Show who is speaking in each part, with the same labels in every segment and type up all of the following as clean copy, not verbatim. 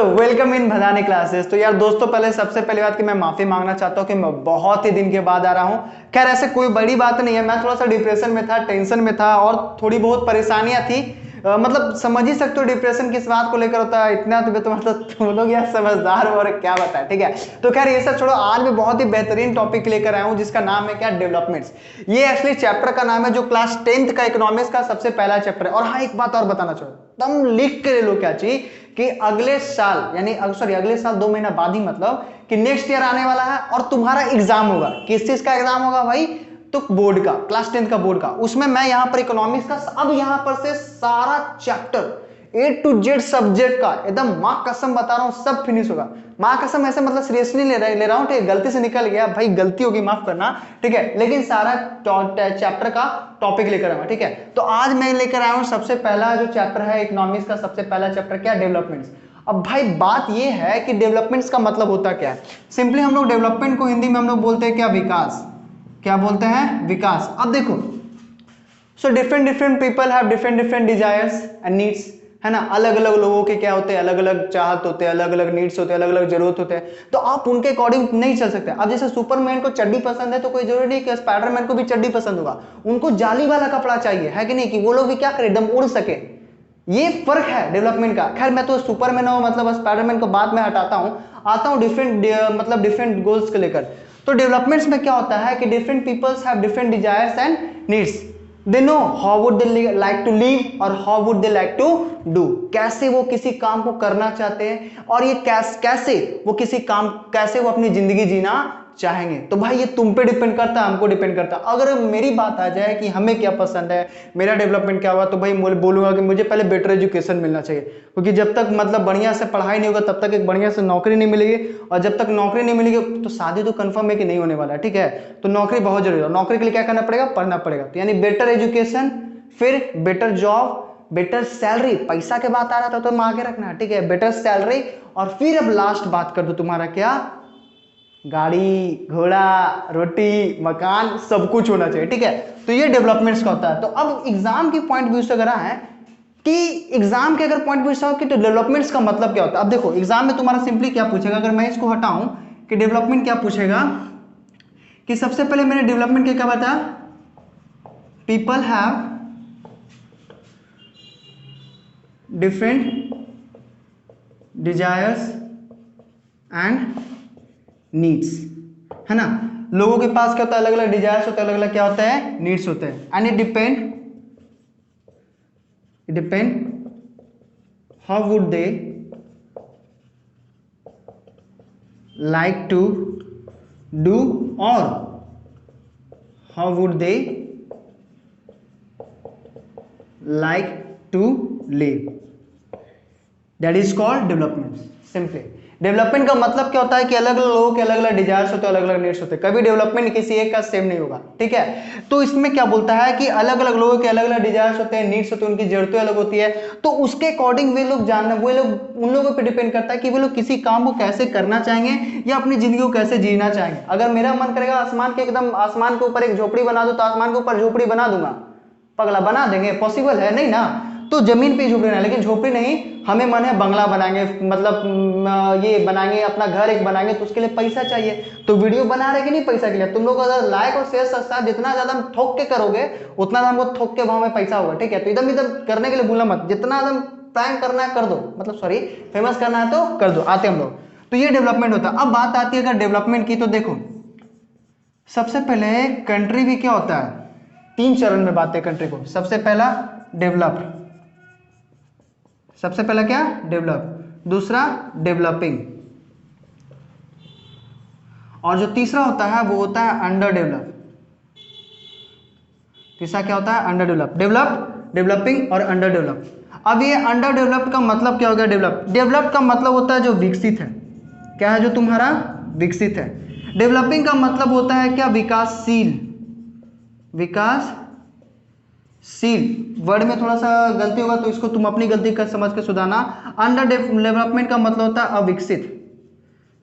Speaker 1: दोस्तों welcome in Bhadani classes. तो यार दोस्तों पहले सबसे पहली बात कि मैं माफी मांगना चाहता हूँ कि मैं बहुत ही दिन के बाद आ रहा हूँ। खैर ऐसे कोई बड़ी बात नहीं है, मैं थोड़ा सा डिप्रेशन में था, टेंशन में था और थोड़ी बहुत परेशानियां थी। मतलब समझ ही सकते हो डिप्रेशन किस बात को लेकर होता है। इतना तो मतलब तुम लोग यार समझदार हो और क्या बताए, ठीक है। तो खैर ये सब छोड़ो, आज मैं बहुत ही बेहतरीन टॉपिक लेकर आया हूँ जिसका नाम है क्या, डेवलपमेंट्स। ये एक्चुअली चैप्टर का नाम है जो क्लास 10th का इकोनॉमिक्स का सबसे पहला चैप्टर है। और हाँ एक बात और बताना चाहूँ, तुम लिख के ले लो क्या चीज कि अगले साल यानी सॉरी अगले साल 2 महीना बाद ही मतलब कि नेक्स्ट ईयर आने वाला है और तुम्हारा एग्जाम होगा। किस चीज का एग्जाम होगा भाई? तो बोर्ड का, क्लास 10th का बोर्ड का। उसमें मैं यहां पर इकोनॉमिक्स का अब यहां पर से सारा chapter A to Z subject का एकदम मां कसम बता रहा हूं सब फिनिश होगा। मां कसम ऐसे मतलब सीरियसली ले रहा हूं, ठीक है। गलती से निकल गया भाई, गलती होगी माफ करना, ठीक है। लेकिन सारा चैप्टर का टॉपिक लेकर आऊंगा, ठीक है। तो आज मैं लेकर आया हूं सबसे पहला जो चैप्टर है इकोनॉमिक्स का, सबसे पहला चैप्टर क्या, डेवलपमेंट्स। अब भाई बात ये है कि डेवलपमेंट्स का मतलब होता क्या है। सिंपली हम लोग डेवलपमेंट को हिंदी में हम लोग बोलते हैं क्या, विकास। क्या बोलते हैं? विकास। अब देखो, so different people have different desires and needs, है ना। अलग अलग लोगों के क्या होते हैं, अलग अलग चाहत होते हैं, अलग अलग नीड्स होते हैं, अलग अलग जरूरत होते हैं। तो आप उनके अकॉर्डिंग नहीं चल सकते। अब जैसे सुपरमैन को चड्डी पसंद है तो कोई जरूरी नहीं कि स्पाइडरमैन को भी चड्डी पसंद होगा। उनको जाली वाला कपड़ा चाहिए, है कि नहीं, कि वो लोग भी क्या करें, एकदम उड़ सके। ये फर्क है डेवलपमेंट का। खैर मैं तो सुपरमैन और मतलब स्पाइडरमैन को बाद में हटाता हूं, आता हूं डिफरेंट गोल्स को लेकर। तो डेवलपमेंट्स में क्या होता है कि different peoples have different desires and needs. They know how would they like to live और how would they like to do. कैसे वो किसी काम को करना चाहते हैं और ये कैसे वो अपनी जिंदगी जीना चाहेंगे। तो भाई ये तुम पे डिपेंड करता है, हमको डिपेंड करता है। अगर मेरी बात आ जाए कि हमें क्या पसंद है, मेरा डेवलपमेंट क्या हुआ, तो भाई बोलूंगा कि मुझे पहले बेटर एजुकेशन मिलना चाहिए। क्योंकि जब तक मतलब बढ़िया से पढ़ाई नहीं होगा तब तक एक बढ़िया से नौकरी नहीं मिलेगी, और जब तक नौकरी नहीं मिलेगी तो शादी तो कंफर्म है कि नहीं होने वाला है, ठीक है। तो नौकरी बहुत जरूरी है। नौकरी के लिए क्या करना पड़ेगा, पढ़ना पड़ेगा। तो यानी बेटर एजुकेशन, फिर बेटर जॉब, बेटर सैलरी। पैसा के बात आ रहा था तो हम आगे रखना, ठीक है। बेटर सैलरी, और फिर अब लास्ट बात कर दो तुम्हारा क्या, गाड़ी घोड़ा रोटी मकान सब कुछ होना चाहिए, ठीक है। तो ये डेवलपमेंट्स का होता है। तो अब एग्जाम की पॉइंट व्यू से अगर है कि एग्जाम के अगर पॉइंट व्यू से हो कि तो डेवलपमेंट्स का मतलब क्या होता है। अब देखो एग्जाम में तुम्हारा सिंपली क्या पूछेगा, अगर मैं इसको हटाऊं कि डेवलपमेंट क्या पूछेगा, कि सबसे पहले मैंने डेवलपमेंट क्या बताया, people have different desires and needs, है ना। लोगों के पास क्या होता है, अलग अलग डिजायर्स होते हैं, अलग अलग क्या होता है, नीड्स होते हैं। And it depend how would they like to do और how would they like to live. That is called development. Simply development का मतलब क्या होता है कि अलग अलग लोगों के अलग अलग डिजायर्स होते हैं, अलग अलग नीड्स होते हैं। कभी डेवलपमेंट किसी एक का सेम नहीं होगा, ठीक है। तो इसमें क्या बोलता है कि अलग अलग लोगों के अलग अलग डिजायर्स होते हैं, नीड्स होते हैं, उनकी जरूरतें अलग होती है। तो उसके अकॉर्डिंग वे लोग उन लोगों पर डिपेंड करता है कि वे लोग किसी काम को कैसे करना चाहेंगे या अपनी जिंदगी को कैसे जीना चाहेंगे। अगर मेरा मन करेगा आसमान के ऊपर एक झोपड़ी बना दो तो आसमान के ऊपर झोपड़ी बना दूंगा, पगला बना देंगे, पॉसिबल है नहीं ना। तो जमीन पे झोपड़ी ना, लेकिन झोपड़ी नहीं, हमें मन है बंगला बनाएंगे, मतलब ये बनाएंगे, अपना घर एक बनाएंगे, तो उसके लिए पैसा चाहिए। तो वीडियो बना रहे कि नहीं पैसा के लिए। तुम लोग अगर लाइक और शेयर सब्सक्राइब जितना ज्यादा हम ठोक के करोगे उतना हमको थोक के भाव में पैसा होगा, ठीक है। तो एकदम करने के लिए भूलना मत, जितना एकदम प्रैंक करना है कर दो, मतलब सॉरी फेमस करना है तो कर दो, आते हम लोग। तो ये डेवलपमेंट होता है। अब बात आती है अगर डेवलपमेंट की, तो देखो सबसे पहले कंट्री भी क्या होता है, 3 चरण में बात है कंट्री को। सबसे पहला डेवलप, सबसे पहला क्या, डेवलप। दूसरा डेवलपिंग, और जो तीसरा होता है वो होता है अंडर डेवलप। तीसरा क्या होता है, अंडर डेवलप। डेवलप, डेवलपिंग और अंडर डेवलप। अब ये अंडर डेवलप का मतलब क्या हो गया, डेवलप का मतलब होता है जो विकसित है। क्या है, जो तुम्हारा विकसित है। डेवलपिंग का मतलब होता है क्या, विकासशील। वर्ड में थोड़ा सा गलती होगा तो इसको तुम अपनी गलती का समझ के सुधारना। अंडर डेवलपमेंट का मतलब होता है अविकसित,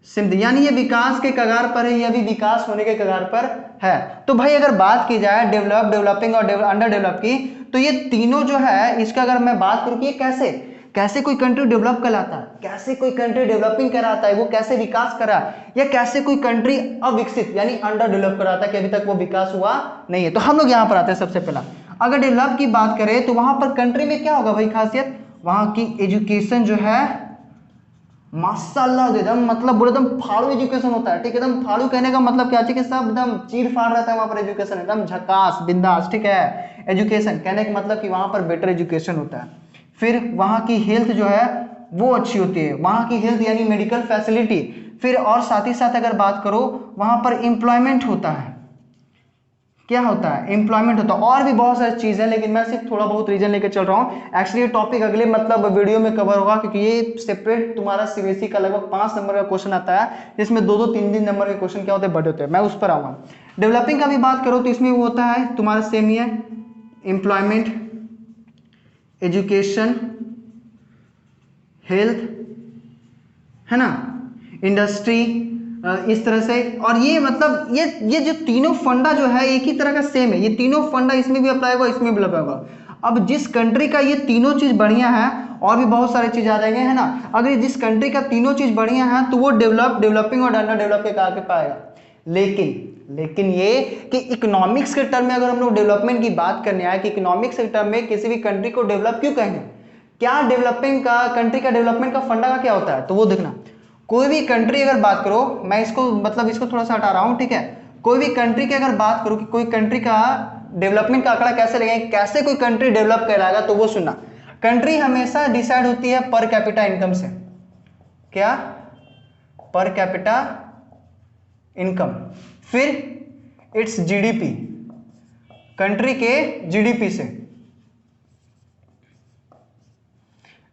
Speaker 1: सिंपल, यानी ये विकास के कगार पर है, यह भी विकास होने के कगार पर है। तो भाई अगर बात की जाए डेवलप, डेवलपिंग और अंडर डेवलप की, तो ये तीनों जो है इसका अगर मैं बात करूं कि ये कैसे, कैसे कोई कंट्री डेवलप कहलाता है, कैसे कोई कंट्री डेवलपिंग कहलाता है, वो कैसे विकास कर रहा है, या कैसे कोई कंट्री अविकसित यानी अंडर डेवलप कर रहा था कि अभी तक वो विकास हुआ नहीं है। तो हम लोग यहाँ पर आते हैं। सबसे पहला अगर डेवलप की बात करें तो वहां पर कंट्री में क्या होगा भाई खासियत, वहां की एजुकेशन जो है माशाल्लाह एकदम मतलब बोले एकदम फाड़ू एजुकेशन होता है, ठीक है। एकदम फाड़ू कहने का मतलब क्या है कि सब एकदम चीर फाड़ रहता है वहां पर, एजुकेशन एकदम झकास बिंदास, ठीक है। एजुकेशन कहने का मतलब कि वहां पर बेटर एजुकेशन होता है। फिर वहां की हेल्थ जो है वो अच्छी होती है, वहां की हेल्थ यानी मेडिकल फैसिलिटी। फिर और साथ ही साथ अगर बात करो वहां पर एम्प्लॉयमेंट होता है, क्या होता है, एम्प्लॉयमेंट होता है, और भी बहुत सारी चीजें हैं, लेकिन मैं सिर्फ थोड़ा बहुत रीजन लेकर चल रहा हूँ। एक्चुअली ये टॉपिक अगले मतलब वीडियो में कवर होगा, क्योंकि ये सेपरेट तुम्हारा सीबीएसई का लगभग 5 नंबर का क्वेश्चन आता है, जिसमें 2-2 3-3 नंबर के क्वेश्चन क्या होते हैं, बड़े होते हैं, मैं उस पर आऊंगा। डेवलपिंग का भी बात करो तो इसमें वो होता है तुम्हारा सेम ही है, एम्प्लॉयमेंट, एजुकेशन, हेल्थ, है ना, इंडस्ट्री, इस तरह से। और ये मतलब ये जो तीनों फंडा जो है एक ही तरह का सेम है, ये तीनों फंडा इसमें भी अप्लाई होगा, इसमें भी अप्लाई होगा। अब जिस कंट्री का ये तीनों चीज बढ़िया है, और भी बहुत सारे चीज आ जाएंगे, है ना, अगर जिस कंट्री का तीनों चीज बढ़िया है तो वो डेवलपिंग और अंडर डेवलप के कहा के पाएगा। लेकिन ये कि इकोनॉमिक्स के टर्म में अगर हम लोग डेवलपमेंट की बात करने आए कि इकोनॉमिक्स के टर्म में किसी भी कंट्री को डेवलप क्यों कहेंगे, क्या डेवलपिंग का कंट्री का डेवलपमेंट का फंडा का क्या होता है, तो वो देखना। कोई भी कंट्री अगर बात करो, मैं इसको मतलब इसको थोड़ा सा हटा रहा हूं, ठीक है। कोई भी कंट्री की अगर बात करो कि कोई कंट्री का डेवलपमेंट का आंकड़ा कैसे लगेगा, कैसे कोई कंट्री डेवलप कहलाएगा, तो वो सुनना। कंट्री हमेशा डिसाइड होती है पर कैपिटा इनकम से, क्या, पर कैपिटा इनकम। फिर इट्स जीडीपी, कंट्री के जीडीपी से।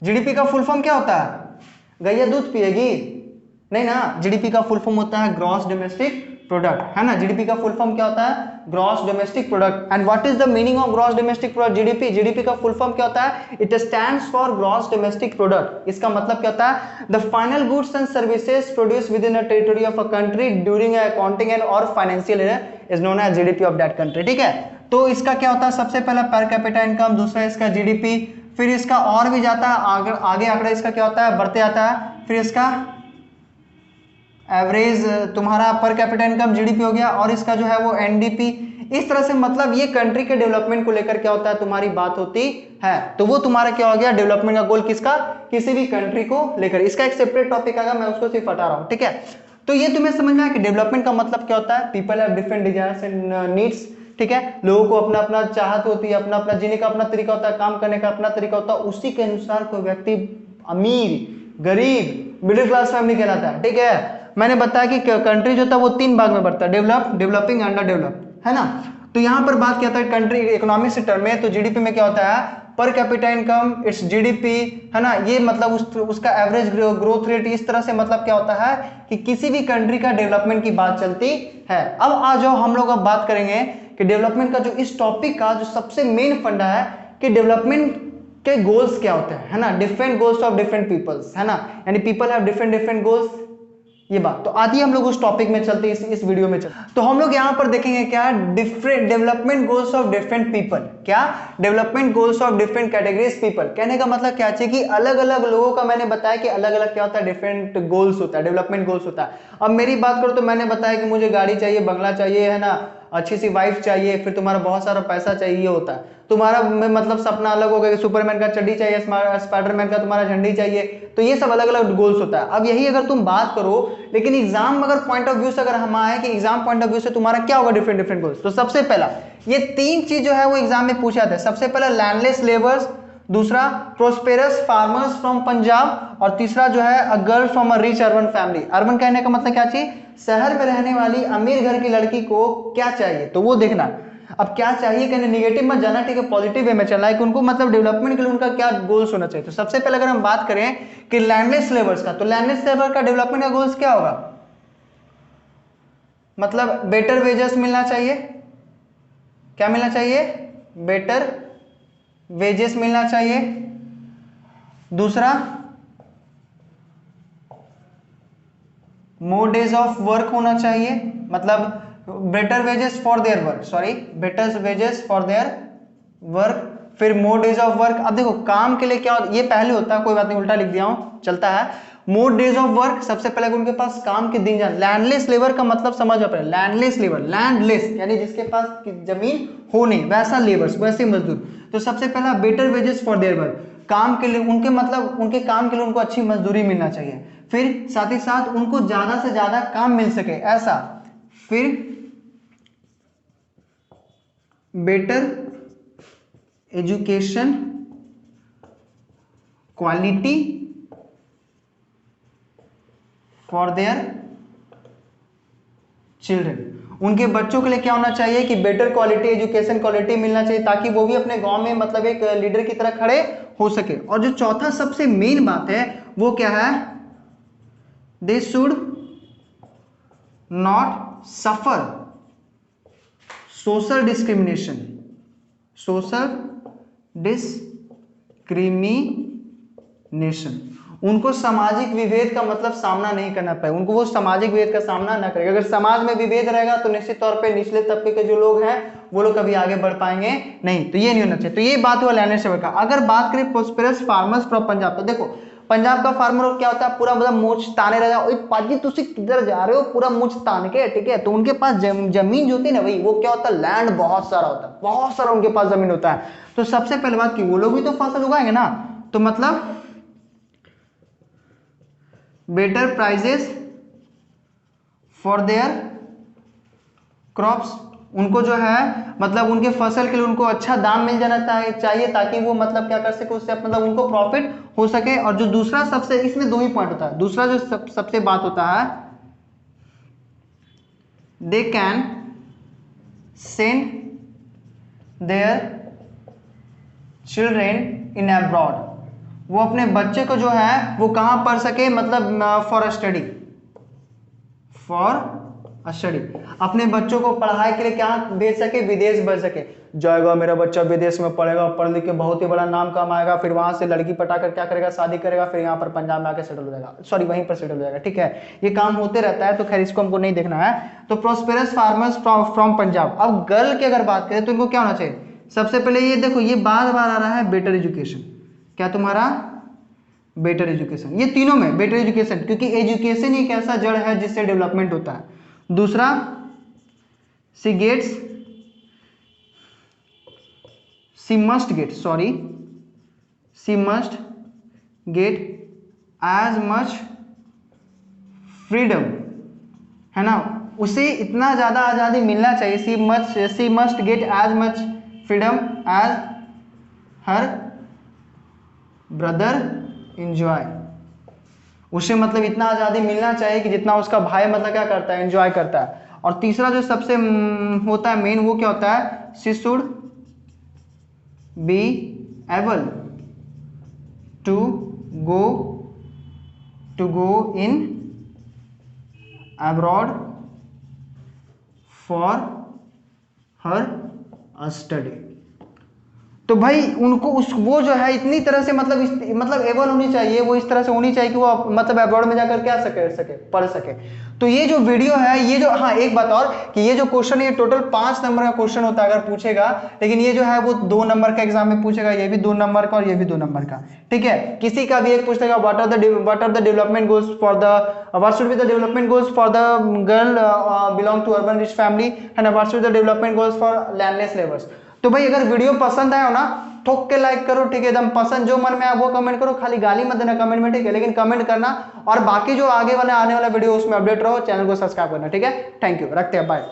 Speaker 1: जीडीपी का फुल फॉर्म क्या होता है, गैया दूध पिएगी, नहीं ना, जीडीपी का फुल फॉर्म होता है ग्रॉस डोमेस्टिक प्रोडक्ट, है ना। जीडीपी का फुल फॉर्म क्या होता है, gross domestic product. And what is the meaning of gross domestic product, GDP, GDP का फुल फॉर्म क्या होता है, it stands for gross domestic product. इसका मतलब क्या होता है, the final goods and services produce within a territory of a country during accounting and और financial year is known as GDP of that country, ठीक है। तो इसका क्या होता है, सबसे पहला पर कैपिटा इनकम, दूसरा इसका जीडीपी, फिर इसका और भी जाता है आगे आंकड़ा इसका क्या होता है, बढ़ते आता है। फिर इसका एवरेज तुम्हारा पर कैपिटा इनकम जीडीपी हो गया, और इसका जो है वो एनडीपी। इस तरह से मतलब ये कंट्री के डेवलपमेंट को लेकर क्या होता है, तुम्हारी बात होती है। तो वो तुम्हारा क्या हो गया, डेवलपमेंट का गोल किसका, किसी भी कंट्री को लेकर। इसका एक सेपरेट टॉपिक आएगा, मैं उसको सिर्फ हटा रहा हूं, ठीक है। तो ये तुम्हें समझना है कि डेवलपमेंट का मतलब क्या होता है, people have different desires and needs, ठीक है। लोगों को अपना अपना चाहत होती है, अपना अपना जीने का अपना तरीका होता है, काम करने का अपना तरीका होता है, उसी के अनुसार कोई व्यक्ति अमीर, गरीब, मिडिल क्लास फैमिली कहलाता है, ठीक है। मैंने बताया कि कंट्री जो था वो 3 भाग में बढ़ता है, डेवलप, डेवलपिंग, अंडर डेवलप, है ना। तो यहां पर बात क्या होता है कंट्री इकोनॉमिक टर्म में, तो जीडीपी में क्या होता है, per capita income, it's GDP, है ना। ये मतलब उसका एवरेज ग्रोथ रेट, इस तरह से मतलब क्या होता है कि किसी भी कंट्री का डेवलपमेंट की बात चलती है। अब आ जाओ हम लोग अब बात करेंगे कि डेवलपमेंट का जो इस टॉपिक का जो सबसे मेन फंडा है कि डेवलपमेंट के गोल्स क्या होते हैं, है ना। Different goals of different peoples, है ना, यानी people have different different goals, ये बात। तो आती हम लोग उस टॉपिक में चलते इस वीडियो में चलते। तो हम लोग यहां पर देखेंगे क्या, different development goals of different people, क्या, development goals of different categories people. कहने का मतलब क्या चाहिए कि अलग अलग लोगों का मैंने बताया कि अलग अलग क्या होता है, डिफरेंट गोल्स होता है, डेवलपमेंट गोल्स होता है। अब मेरी बात करो तो मैंने बताया कि मुझे गाड़ी चाहिए, बंगला चाहिए, है ना, अच्छी सी वाइफ चाहिए, फिर तुम्हारा बहुत सारा पैसा चाहिए होता है। तुम्हारा मतलब सपना अलग होगा कि सुपरमैन का चड्डी चाहिए, स्पाइडरमैन का तुम्हारा झंडी चाहिए, तो ये सब अलग अलग गोल्स होता है। अब यही अगर तुम बात करो, लेकिन एग्जाम अगर पॉइंट ऑफ व्यू से अगर हम आए कि एग्जाम पॉइंट ऑफ व्यू से तुम्हारा क्या होगा डिफरेंट डिफरेंट गोल्स, तो सबसे पहला ये 3 चीज जो है वो एग्जाम में पूछा था। सबसे पहला लैंडलेस लेबर्स, दूसरा प्रोस्पेरस फार्मर्स फ्रॉम पंजाब, और तीसरा जो है a girl from a rich urban family. Urban कहने का मतलब क्या चाहिए, शहर में रहने वाली अमीर घर की लड़की को क्या चाहिए, तो वो देखना। अब क्या चाहिए कहने निगेटिव मत जाना, ठीक है, पॉजिटिव वे में चलना है कि उनको मतलब डेवलपमेंट के लिए उनका क्या गोल्स होना चाहिए। तो सबसे पहले अगर हम बात करें कि लैंडलेस लेबर्स का, तो लैंडलेस लेबर का डेवलपमेंट का गोल्स क्या होगा, मतलब बेटर वेजेस मिलना चाहिए, क्या मिलना चाहिए, बेटर वेजेस मिलना चाहिए। दूसरा मोर डेज ऑफ वर्क होना चाहिए, मतलब better wages for their work, sorry better wages for their work. फिर मोर डेज ऑफ वर्क। अब देखो काम के लिए क्या, ये पहले होता है, कोई बात नहीं, उल्टा लिख दिया हूं, चलता है। मोर डेज ऑफ वर्क, सबसे पहले उनके पास काम के दिन जान। लैंडलेस लेबर का मतलब समझ आ पड़े, लैंडलेस लेबर, लैंडलेस यानी जिसके पास जमीन हो नहीं, वैसा लेबर्स, वैसे मजदूर। तो सबसे पहला better wages for their work, काम के लिए उनके मतलब उनके काम के लिए उनको अच्छी मजदूरी मिलना चाहिए। फिर साथ ही साथ उनको ज्यादा से ज्यादा काम मिल सके ऐसा। फिर better education quality for their children, उनके बच्चों के लिए क्या होना चाहिए कि बेटर क्वालिटी एजुकेशन क्वालिटी मिलना चाहिए, ताकि वो भी अपने गांव में मतलब एक लीडर की तरह खड़े हो सके। और जो चौथा सबसे मेन बात है वो क्या है, they should not suffer social discrimination, social discrimination, उनको सामाजिक विभेद का मतलब सामना नहीं करना पाए, उनको वो सामाजिक विभेद का सामना ना करेगा। अगर समाज में विभेद रहेगा तो निश्चित तौर पे निचले तबके के जो लोग हैं वो लोग कभी आगे बढ़ पाएंगे नहीं, तो ये नहीं होना चाहिए। तो ये बात हुआ लैंडलेस लेबर का। अगर बात करें प्रोस्पेरस फार्मर्स फ्रॉम पंजाब, तो देखो पंजाब का फार्मर क्या होता है, पूरा मतलब मूछ ताने रहेगा, पाजी तुसी किधर जा रहे हो, पूरा मूछ तान के, ठीक है। तो उनके पास जमीन जो होती है ना भाई, वो क्या होता है, लैंड बहुत सारा होता है, बहुत सारा उनके पास जमीन होता है। तो सबसे पहले बात की वो लोग भी तो फसल उगाएंगे ना, तो मतलब better prices for their crops, उनको जो है मतलब उनके फसल के लिए उनको अच्छा दाम मिल जाना चाहिए, ताकि वो मतलब क्या कर सके, उससे मतलब उनको प्रॉफिट हो सके। और जो दूसरा सबसे, इसमें दो ही पॉइंट होता है, दूसरा जो सबसे बात होता है, they can send their children in abroad, वो अपने बच्चे को जो है वो कहां पढ़ सके, मतलब फॉर स्टडी, फॉर स्टडी, अपने बच्चों को पढ़ाई के लिए क्या भेज सके, विदेश भेज सके। जाएगा मेरा बच्चा विदेश में पढ़ेगा, पढ़ लिख के बहुत ही बड़ा नाम कमाएगा, फिर वहां से लड़की पटाकर क्या करेगा, शादी करेगा, फिर यहाँ पर पंजाब में आके सेटल हो जाएगा, सॉरी वहीं पर सेटल हो जाएगा, ठीक है। ये काम होते रहता है, तो खैर इसको हमको नहीं देखना है। तो प्रोस्पेरस फार्मर्स फ्रॉम पंजाब। अब गर्ल की अगर बात करें तो इनको क्या होना चाहिए, सबसे पहले ये देखो, ये बार बार आ रहा है बेटर एजुकेशन, क्या तुम्हारा बेटर एजुकेशन, ये तीनों में बेटर एजुकेशन, क्योंकि एजुकेशन एक ऐसा जड़ है जिससे डेवलपमेंट होता है। दूसरा, she must get as much freedom, है ना, उसे इतना ज्यादा आजादी मिलना चाहिए, she must get as much freedom as her brother enjoy, उसे मतलब इतना आजादी मिलना चाहिए कि जितना उसका भाई मतलब क्या करता है, एंजॉय करता है। और तीसरा जो सबसे होता है मेन, वो क्या होता है, she should be able to go in abroad for her study. तो भाई उनको वो जो है इतनी तरह से मतलब एबल होनी चाहिए, वो इस तरह से होनी चाहिए कि वो मतलब अब्रॉड में जाकर क्या सके पढ़ सके। तो ये जो वीडियो है, ये जो, हाँ एक बात और कि ये जो क्वेश्चन है ये टोटल 5 नंबर का क्वेश्चन होता है अगर पूछेगा, लेकिन ये जो है वो 2 नंबर का एग्जाम में पूछेगा, ये भी 2 नंबर का और ये भी 2 नंबर का, ठीक है। किसी का भी एक पूछेगा what are the development goals for the, what should be the development goals for the girl belong to urban rich family, है ना, what should the development goals for landless labours. तो भाई अगर वीडियो पसंद आया हो ना, ठोक के लाइक करो, ठीक है, एकदम पसंद जो मन में आया वो कमेंट करो, खाली गाली मत देना कमेंट में, ठीक है, लेकिन कमेंट करना। और बाकी जो आगे वाले आने वाला वीडियो उसमें अपडेट रहो, चैनल को सब्सक्राइब करना, ठीक है। थैंक यू, रखते हैं, बाय।